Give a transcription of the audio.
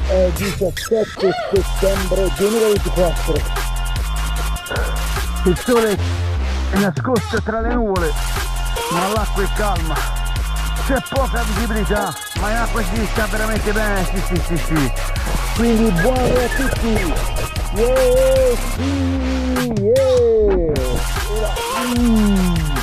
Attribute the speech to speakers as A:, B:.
A: È 17 settembre 2024. Il sole è nascosto tra le nuvole, ma l'acqua è calma. C'è poca visibilità, ma l'acqua si sta veramente bene, sì. Quindi buone a tutti! Yeah, sì, yeah!